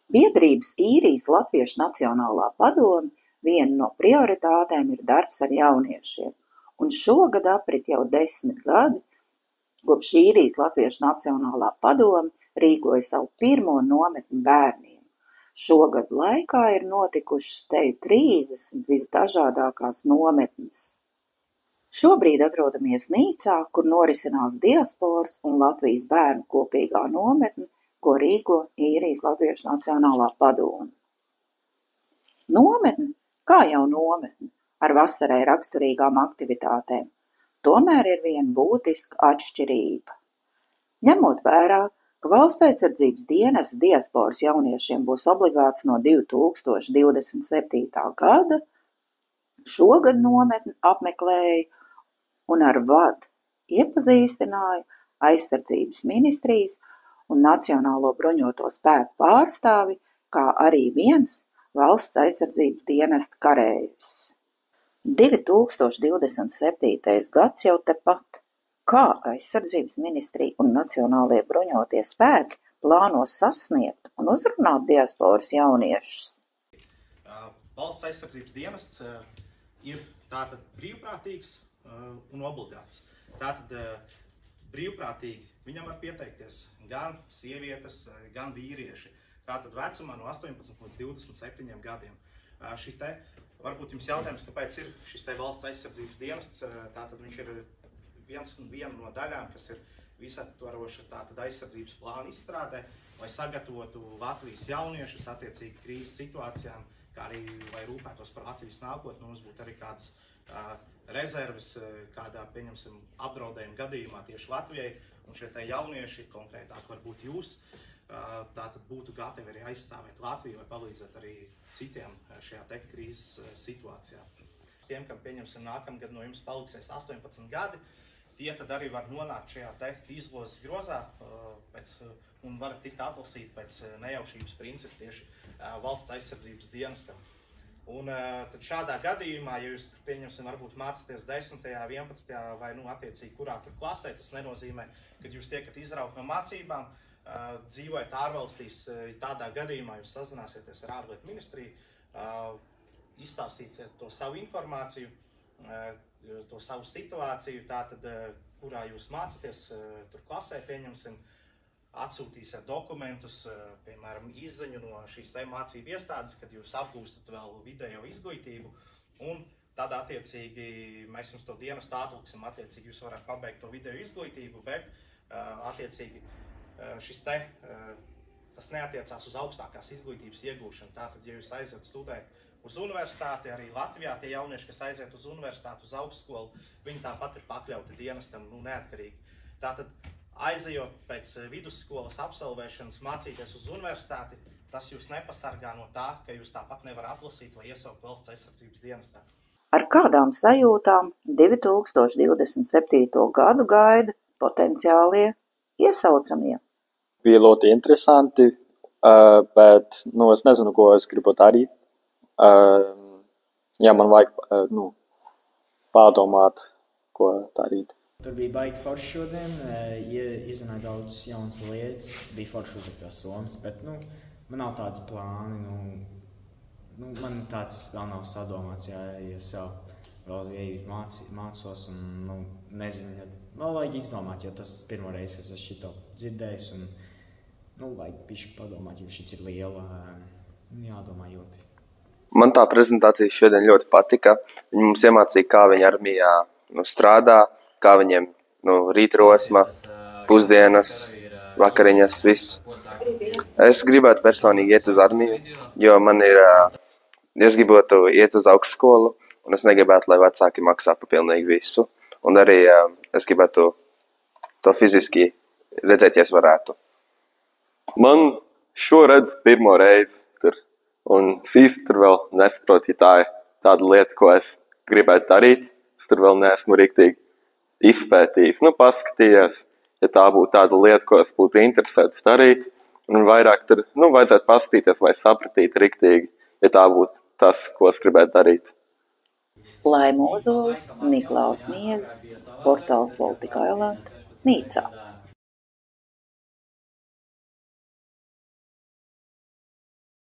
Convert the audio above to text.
Biedrības Īrijas Latviešu Nacionālā padome viena no prioritātēm ir darbs ar jauniešiem, un šogad aprit jau 10 gadi, kopš Īrijas Latviešu Nacionālā padome rīkoja savu pirmo nometni bērniem. Šogad laikā ir notikušas teju 30 visdažādākās nometnes. Šobrīd atrodamies Nīcā, kur norisinās diasporas un Latvijas bērnu kopīgā nometne, ko rīko Īrijas Latviešu Nacionālā padome. Nometne, kā jau nometne, ar vasarai raksturīgām aktivitātēm, tomēr ir viena būtiska atšķirība. Ņemot vērā, ka Valsts aizsardzības dienests diasporas jauniešiem būs obligāts no 2027. gada, šogad nometni apmeklēja un ar vadu iepazīstināja Aizsardzības ministrijas un Nacionālo bruņoto spēku pārstāvi, kā arī viens Valsts aizsardzības dienesta karējs. 2027. gads jau tepat. Kā Aizsardzības ministrija un Nacionālie bruņotie spēki plāno sasniegt un uzrunāt diasporas jauniešus? Valsts aizsardzības dienests ir tātad brīvprātīgs un obligāts. Tātad brīvprātīgi viņam var pieteikties gan sievietes, gan vīrieši. Tātad vecumā no 18 līdz 27 gadiem. Šī te, varbūt jums jautājums, kāpēc ir šis te Valsts aizsardzības dienests, tātad viņš ir viena no daļām, kas ir visaptvaroša tātad aizsardzības plāna izstrādē, lai sagatavotu Latvijas jauniešus attiecīgi krīzes situācijām, kā arī lai rūpētos par Latvijas nākotni, mums būtu arī kādas rezerves, kādā, pieņemsim, apdraudējuma gadījumā tieši Latvijai, un šie te jaunieši, konkrētāk varbūt jūs, tātad būtu gatavi arī aizstāvēt Latviju vai palīdzēt arī citiem šajā te krīzes situācijā. Tiem, kam, pieņemsim, nākamgad no jums paliksies 18 gadi, tie tad arī var nonākt šajā te izlozes grozā un var tikt atlasīti pēc nejaušības principa tieši Valsts aizsardzības dienestam. Un tad šādā gadījumā, ja jūs, pieņemsim, varbūt mācāties 10., 11. vai, attiecīgi, kurā tur klasē, tas nenozīmē, ka jūs tiekat izraut no mācībām, dzīvojat ārvalstīs, tādā gadījumā jūs sazināsieties ar ārlietu ministriju, izstāstīsiet to savu informāciju, to savu situāciju, tātad, kurā jūs mācāties, tur klasē, pieņemsim, atsūtīsiet dokumentus, piemēram, izziņu no šīs te mācību iestādes, kad jūs apgūstat vēl vidējo izglītību, un tad, attiecīgi, mēs jums to dienestu atliksim, attiecīgi, jūs varat pabeigt to vidējo izglītību, bet, attiecīgi, šis te, tas neatiecās uz augstākās izglītības iegūšanu. Tātad, ja jūs aiziet studēt uz universitāti, arī Latvijā tie jaunieši, kas aiziet uz universitāti, uz augstskolu, viņi tāpat ir pakļauti dienestam, neatkarīgi. Tātad, aizejot pēc vidusskolas absolvēšanas, mācīties uz universitāti, tas jūs nepasargā no tā, ka jūs tāpat nevar atlasīt vai iesaukt Valsts aizsardzības dienestā. Ar kādām sajūtām 2027. gadu gaida potenciālie iesaucamie? Bija ļoti interesanti, bet es nezinu, ko es gribu darīt. Man vajag pārdomāt, ko darīt. Tur bija baigi forši šodien, izzināju daudz jaunas lietas, bija forši uzlikt tās somas, bet man nav tādi plāni, man tāds vēl nav sadomāts, ja es vēl mācos un nezinu, vēl vajag izdomāt, jo tas pirmo reizi, es šito dzirdējis un vajag bišķi padomāt, jo šis ir liela, jādomā ļoti. Man tā prezentācija šodien ļoti patika. Viņi mums iemācīja, kā viņi armijā strādā, kā viņiem rītrosma, pusdienas, vakariņas, viss. Es gribētu personīgi iet uz armiju, jo es gribētu iet uz augstskolu, un es negribētu, lai vecāki maksā pa pilnīgi visu. Un arī es gribētu to fiziski redzēt, ja es varētu. Man šoreiz pirmo reizi tur, un īsti tur vēl nesaprotu, ja tā ir tāda lieta, ko es gribētu darīt. Es tur vēl neesmu riktīgi izpētījis, paskatījies, ja tā būtu tāda lieta, ko es būtu interesēts darīt, un vairāk tur, vajadzētu paskatīties vai sapratīt riktīgi, ja tā būtu tas, ko es gribētu darīt. Laima Ozola, Niklaus Miezis, portāls Baltic Island, Nīcā.